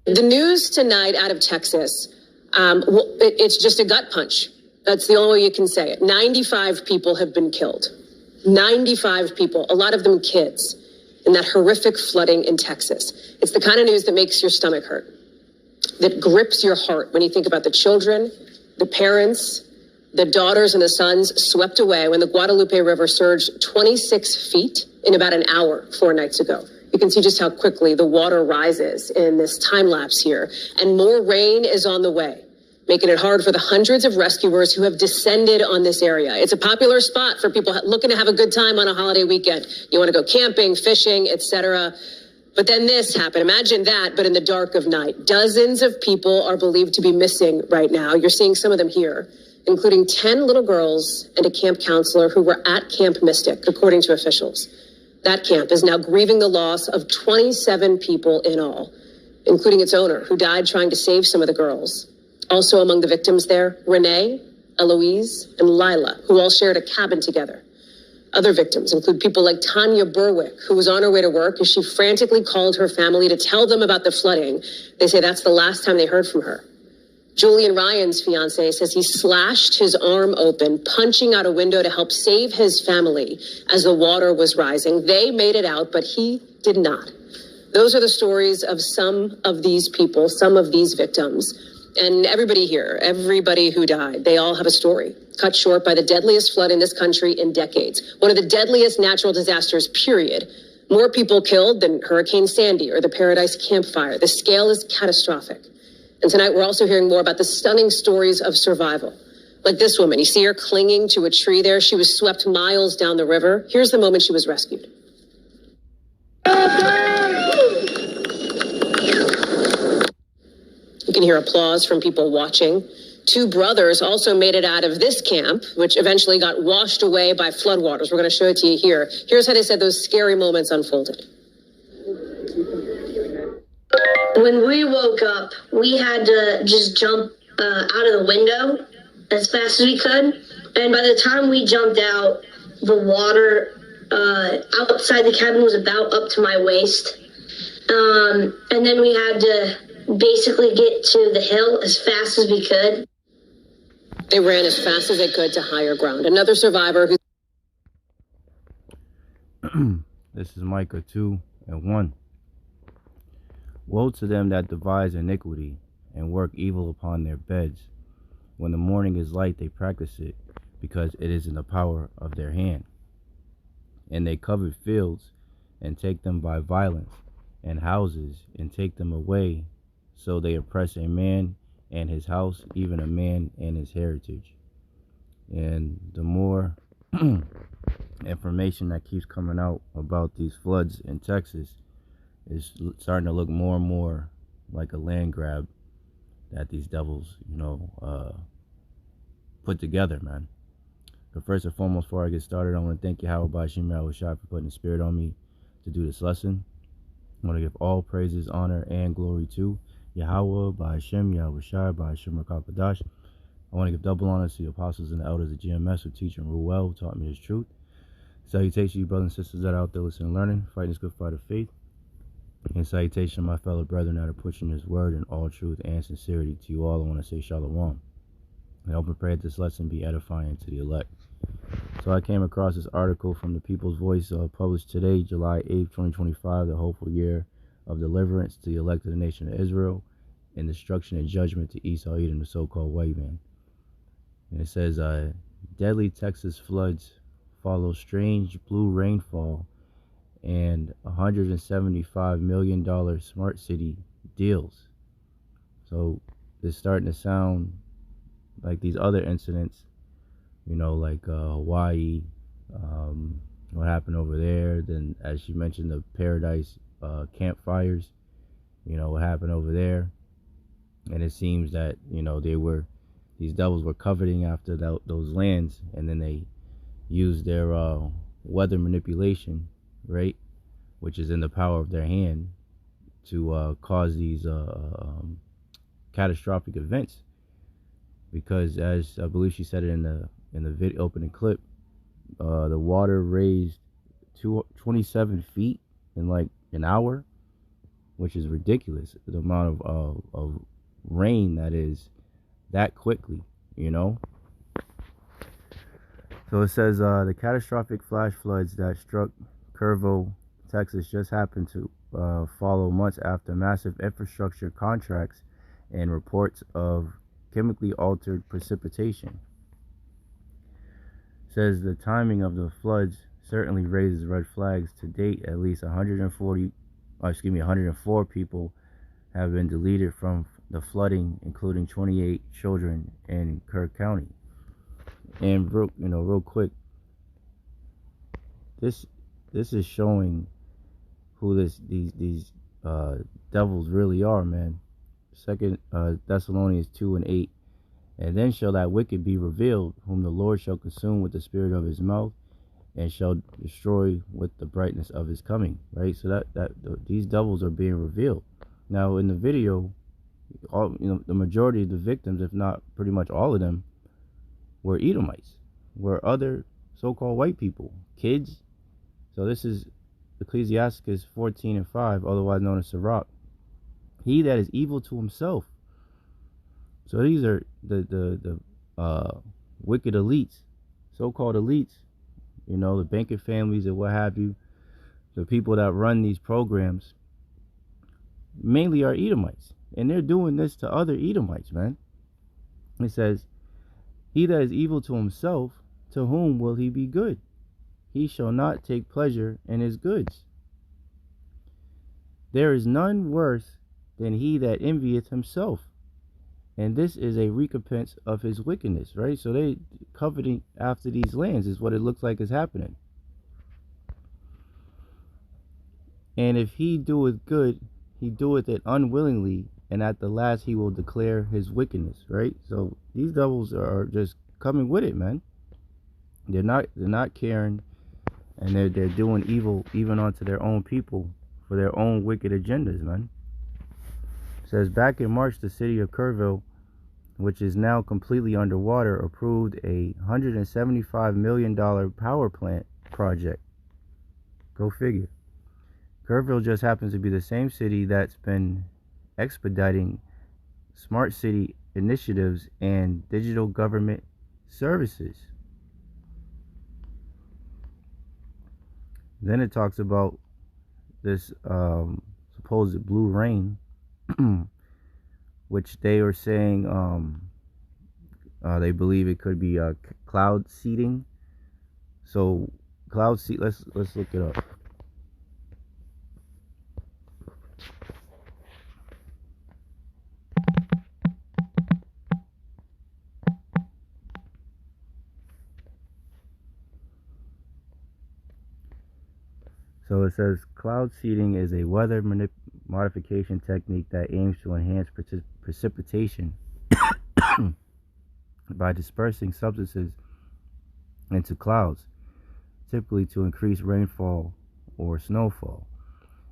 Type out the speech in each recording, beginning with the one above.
The news tonight out of Texas, it's just a gut punch. That's the only way you can say it. 95 people have been killed. 95 people, a lot of them kids, in that horrific flooding in Texas. It's the kind of news that makes your stomach hurt, that grips your heart when you think about the children, the parents, the daughters and the sons swept away when the Guadalupe River surged 26 feet in about an hour 4 nights ago. You can see just how quickly the water rises in this time lapse here, and more rain is on the way, making it hard for the hundreds of rescuers who have descended on this area. It's a popular spot for people looking to have a good time on a holiday weekend. You want to go camping, fishing, etc. But then this happened. Imagine that, but in the dark of night. Dozens of people are believed to be missing right now. You're seeing some of them here, including 10 little girls and a camp counselor who were at Camp Mystic, according to officials. That camp is now grieving the loss of 27 people in all, including its owner, who died trying to save some of the girls. Also among the victims there, Renee, Eloise, and Lila, who all shared a cabin together. Other victims include people like Tanya Berwick, who was on her way to work as she frantically called her family to tell them about the flooding. They say that's the last time they heard from her. Julian Ryan's fiance says he slashed his arm open, punching out a window to help save his family as the water was rising. They made it out, but he did not. Those are the stories of some of these people, some of these victims. And everybody here, everybody who died, they all have a story, cut short by the deadliest flood in this country in decades. One of the deadliest natural disasters, period. More people killed than Hurricane Sandy or the Paradise Camp Fire. The scale is catastrophic. And tonight we're also hearing more about the stunning stories of survival. Like this woman, you see her clinging to a tree there. She was swept miles down the river. Here's the moment she was rescued. You can hear applause from people watching. 2 brothers also made it out of this camp, which eventually got washed away by floodwaters. We're going to show it to you here. Here's how they said those scary moments unfolded. When we woke up, we had to just jump out of the window as fast as we could. And by the time we jumped out, the water outside the cabin was about up to my waist. And then we had to basically get to the hill as fast as we could. They ran as fast as they could to higher ground. Another survivor who... This is Micah 2:1. Woe to them that devise iniquity and work evil upon their beds. When the morning is light, they practice it, because it is in the power of their hand. And they covet fields, and take them by violence, and houses, and take them away. So they oppress a man and his house, even a man and his heritage. And the more information that keeps coming out about these floods in Texas, is starting to look more and more like a land grab that these devils, put together, man. But first and foremost, before I get started, I want to thank Yahawah, Bahasham, Yahawashi for putting the spirit on me to do this lesson. I want to give all praises, honor, and glory to Yahawah, Bahasham, Yahawashi, Bahasham, Rakakadash. I want to give double honor to the apostles and the elders of GMS who teach and rule well, who taught me this truth. Salutations to you brothers and sisters that are out there listening and learning, fighting this good fight of faith. And salutation to my fellow brethren that are pushing this word in all truth and sincerity. To you all, I want to say shalom. And I hope and pray that this lesson be edifying to the elect. So I came across this article from the People's Voice, published today, July 8th, 2025, the hopeful year of deliverance to the elect of the nation of Israel, and destruction and judgment to Esau, Edom, the so-called white man. And it says, deadly Texas floods follow strange blue rainfall and $175 million smart city deals. So it's starting to sound like these other incidents, like Hawaii, what happened over there. Then, as she mentioned, the Paradise campfires, what happened over there. And it seems that, these devils were coveting after those lands, and then they used their weather manipulation, right, which is in the power of their hand, to cause these catastrophic events. Because, as I believe she said it in the video opening clip, the water raised 27 feet in like an hour, which is ridiculous. The amount of rain that is that quickly, you know. So it says the catastrophic flash floods that struck Kerrville, Texas, just happened to follow months after massive infrastructure contracts and reports of chemically altered precipitation. It says the timing of the floods certainly raises red flags. To date, at least 104 people have been deleted from the flooding, including 28 children in Kirk County. And real quick, this is showing who these devils really are, man. Second Thessalonians 2:8, and then shall that wicked be revealed, whom the Lord shall consume with the spirit of his mouth, and shall destroy with the brightness of his coming. Right. So these devils are being revealed. Now in the video, the majority of the victims, if not pretty much all of them, were Edomites, were other so-called white people, kids. So this is Ecclesiasticus 14:5, otherwise known as Sirach. He that is evil to himself. So these are the wicked elites, so-called elites, the banking families and what have you, the people that run these programs, mainly are Edomites. And they're doing this to other Edomites, man. It says, he that is evil to himself, to whom will he be good? He shall not take pleasure in his goods. There is none worse than he that envieth himself, and this is a recompense of his wickedness. Right? So they coveting after these lands is what it looks like is happening. And if he doeth good, he doeth it unwillingly, and at the last he will declare his wickedness. Right? So these devils are just coming with it, man. They're not caring, and they're doing evil even unto their own people for their own wicked agendas, man. It says back in March, the city of Kerrville, which is now completely underwater, approved a $175 million power plant project. Go figure. Kerrville just happens to be the same city that's been expediting smart city initiatives and digital government services. Then it talks about this supposed blue rain, which they are saying they believe it could be cloud seeding. So cloud seed. Let's look it up. So it says cloud seeding is a weather modification technique that aims to enhance precipitation by dispersing substances into clouds, typically to increase rainfall or snowfall.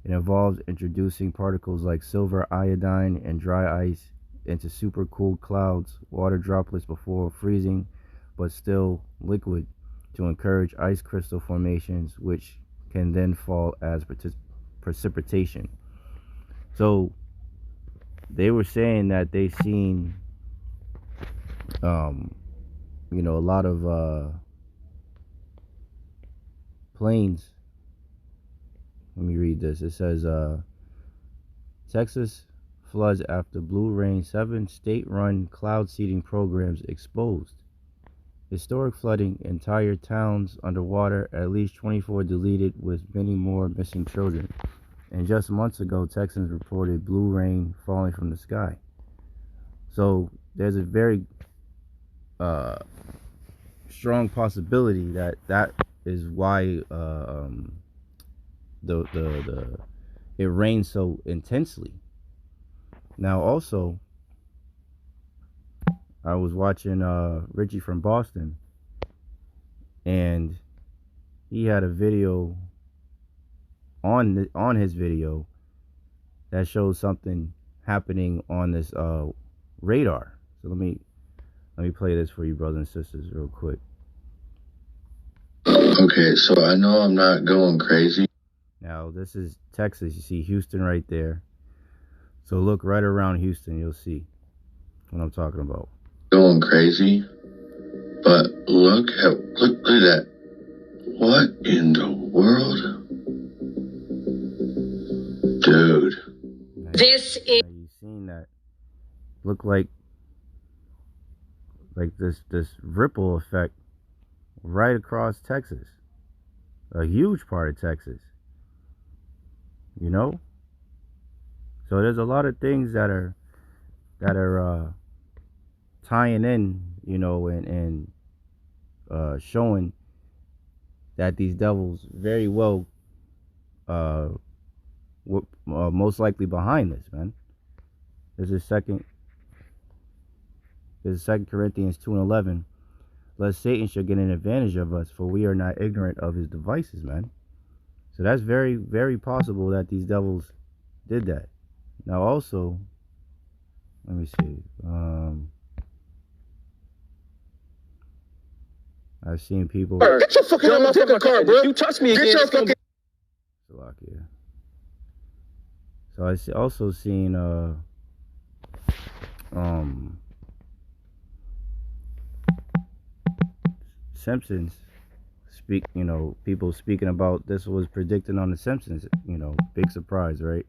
It involves introducing particles like silver iodine and dry ice into supercooled clouds, water droplets before freezing but still liquid, to encourage ice crystal formations, which can then fall as precipitation. So they were saying that they seen a lot of planes. Let me read this. It says Texas floods after blue rain, 7 state-run cloud seeding programs exposed. Historic flooding, entire towns underwater, at least 24 deleted, with many more missing children. And just months ago, Texans reported blue rain falling from the sky. So there's a very strong possibility that is why it rains so intensely. Now also, I was watching Richie from Boston, and he had a video on his video that shows something happening on this radar. So let me play this for you, brothers and sisters, real quick. Okay, so I know I'm not going crazy. Now this is Texas. You see Houston right there. So look right around Houston, you'll see what I'm talking about. Going crazy, but look at that. What in the world? Dude. This is. You've seen that look like this ripple effect right across Texas, a huge part of Texas, you know. So there's a lot of things that are tying in, you know, and showing that these devils very well were most likely behind this, man. This is second Corinthians 2:11. Lest Satan should get an advantage of us, for we are not ignorant of his devices, man. So that's very, very possible that these devils did that. Now also, let me see. I've seen people. Get your fucking motherfucking car, bro. You touch me again. Get your fucking. So I also seen Simpsons speak, you know, people speaking about this was predicted on the Simpsons, you know, big surprise, right?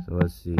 So let's see.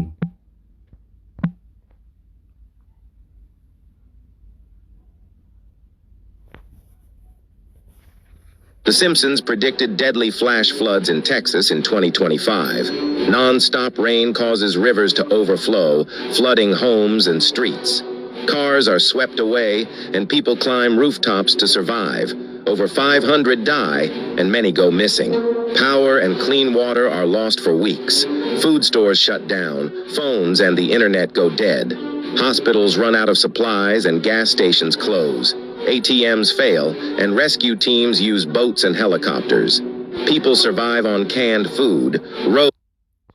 The Simpsons predicted deadly flash floods in Texas in 2025. Non-stop rain causes rivers to overflow, flooding homes and streets. Cars are swept away, and people climb rooftops to survive. Over 500 die, and many go missing. Power and clean water are lost for weeks. Food stores shut down, phones and the internet go dead. Hospitals run out of supplies, and gas stations close. ATMs fail, and rescue teams use boats and helicopters. People survive on canned food.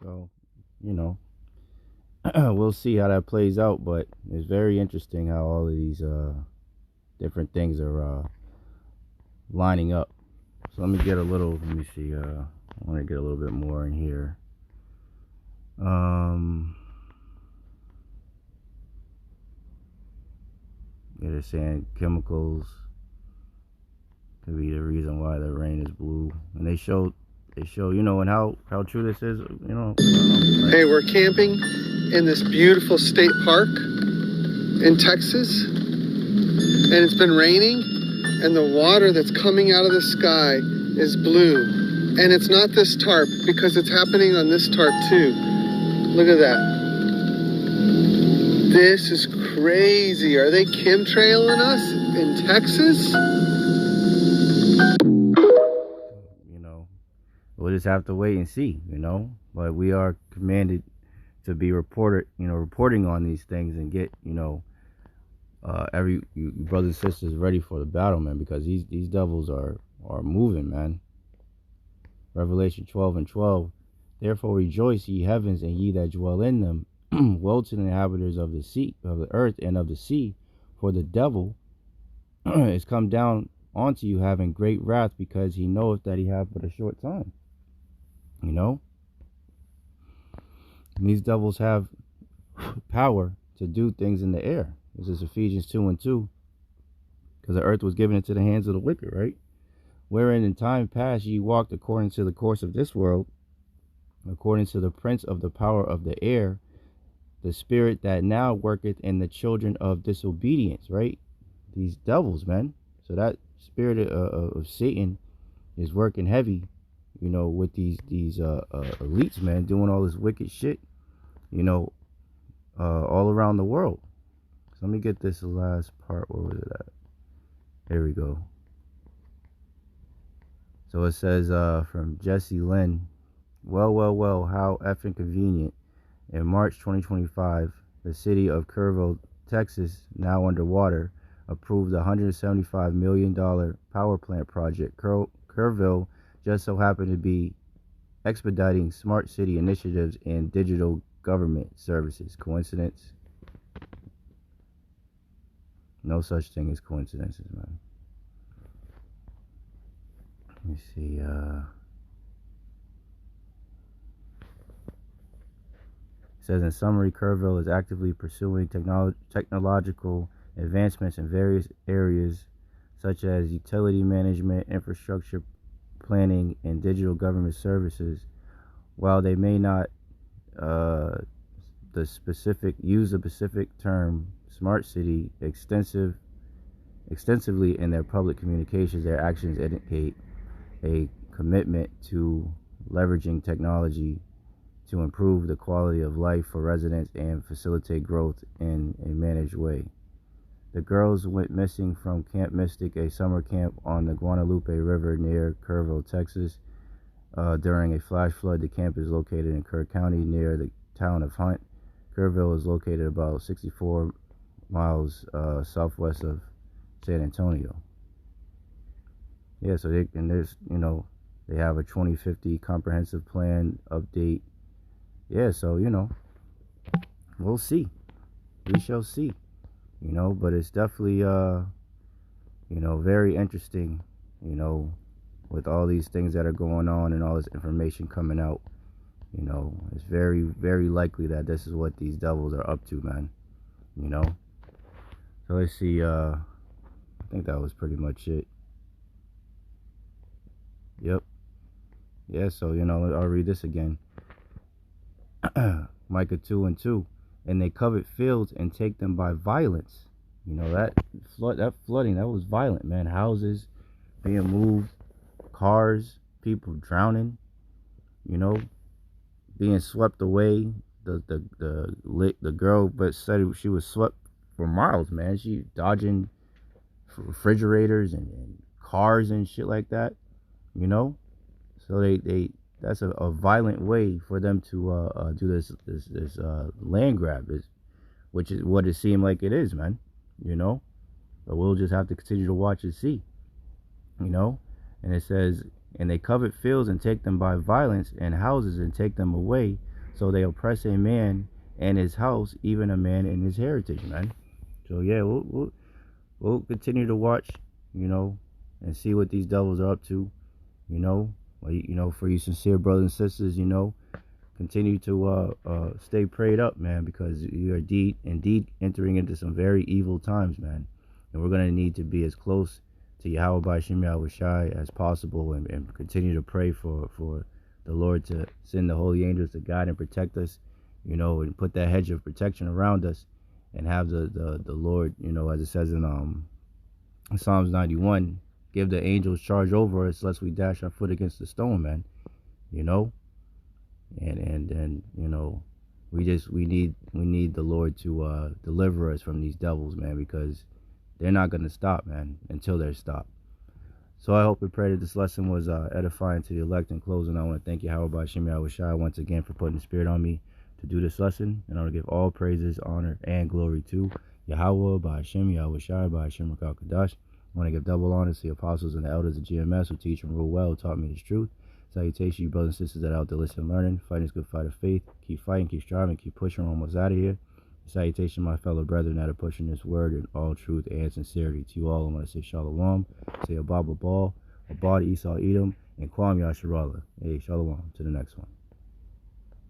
So, you know, we'll see how that plays out, but it's very interesting how all of these different things are lining up. So let me see, I want to get a little bit more in here. Yeah, they're saying chemicals could be the reason why the rain is blue, and they show, you know, and how true this is, you know. Hey, we're camping in this beautiful state park in Texas, and it's been raining, and the water that's coming out of the sky is blue, and it's not this tarp, because it's happening on this tarp too. Look at that. This is crazy. Are they chemtrailing us in Texas? You know, we'll just have to wait and see, you know. But we are commanded to be reporting on these things and get, you know, every brothers and sisters ready for the battle, man, because these devils are moving, man. Revelation 12:12. Therefore rejoice, ye heavens, and ye that dwell in them. Woe to the inhabitants of the sea, of the earth, and of the sea, for the devil is come down unto you, having great wrath, because he knoweth that he hath but a short time. You know, and these devils have power to do things in the air. This is Ephesians 2:2, because the earth was given into the hands of the wicked, right? Wherein in time past ye walked according to the course of this world, according to the prince of the power of the air, the spirit that now worketh in the children of disobedience, right? These devils, man. So that spirit of Satan is working heavy, you know, with these elites, man, doing all this wicked shit, you know, all around the world. So let me get this last part. Where was it at? There we go. So it says from Jesse Lynn, well, how effing convenient. In March 2025, the city of Kerrville, Texas, now underwater, approved a $175 million power plant project. Kerrville just so happened to be expediting smart city initiatives and digital government services. Coincidence? No such thing as coincidences, man. Let me see. It says, in summary, Kerrville is actively pursuing technological advancements in various areas such as utility management, infrastructure planning, and digital government services. While they may not use the specific term smart city extensively in their public communications, their actions indicate a commitment to leveraging technology to improve the quality of life for residents and facilitate growth in a managed way. The girls went missing from Camp Mystic, a summer camp on the Guadalupe River near Kerrville, Texas, during a flash flood. The camp is located in Kerr County near the town of Hunt. Kerrville is located about 64 miles southwest of San Antonio. Yeah, so they have a 2050 comprehensive plan update. Yeah, so we'll see. We shall see. But it's definitely very interesting, with all these things that are going on and all this information coming out. It's very, very likely that this is what these devils are up to, man. So let's see, I think that was pretty much it. Yep. Yeah, so I'll read this again. Micah 2:2. And they covet fields and take them by violence. That flooding, that was violent, man. Houses being moved, cars, people drowning, being swept away. The girl but said she was swept for miles, man. She dodging refrigerators and cars and shit like that, So they that's a violent way for them to do this land grab, which is what it seemed like it is, man. But we'll just have to continue to watch and see. And it says, and they covet fields and take them by violence, and houses and take them away. So they oppress a man and his house, even a man and his heritage, man. So yeah, we'll continue to watch, and see what these devils are up to, for you sincere brothers and sisters, continue to stay prayed up, man, because you are indeed entering into some very evil times, man. And we're going to need to be as close to Yahawah Bahasham Yahawashi as possible, and continue to pray for the Lord to send the holy angels to guide and protect us, and put that hedge of protection around us, and have the Lord, as it says in Psalms 91, give the angels charge over us lest we dash our foot against the stone, man. And we need the Lord to deliver us from these devils, man, because they're not going to stop, man, until they're stopped. So I hope and pray that this lesson was edifying to the elect. In closing, I want to thank Yahawah Bahasham Yahawashi once again for putting the spirit on me to do this lesson, and I want to give all praises, honor, and glory to Yahawah Bahasham Yahawashi Bahasham Rakal Kadash. I want to give double honor to the apostles and the elders of GMS who teach and rule well, who taught me this truth. Salutation, you brothers and sisters that are out there listening and learning, fighting this good fight of faith. Keep fighting, keep striving, keep pushing. We're almost out of here. Salutation, my fellow brethren that are pushing this word in all truth and sincerity. To you all, I want to say shalom, say Abba Ball, Abad Esau Edom, and Kwam Yasharallah. Hey, shalom. To the next one.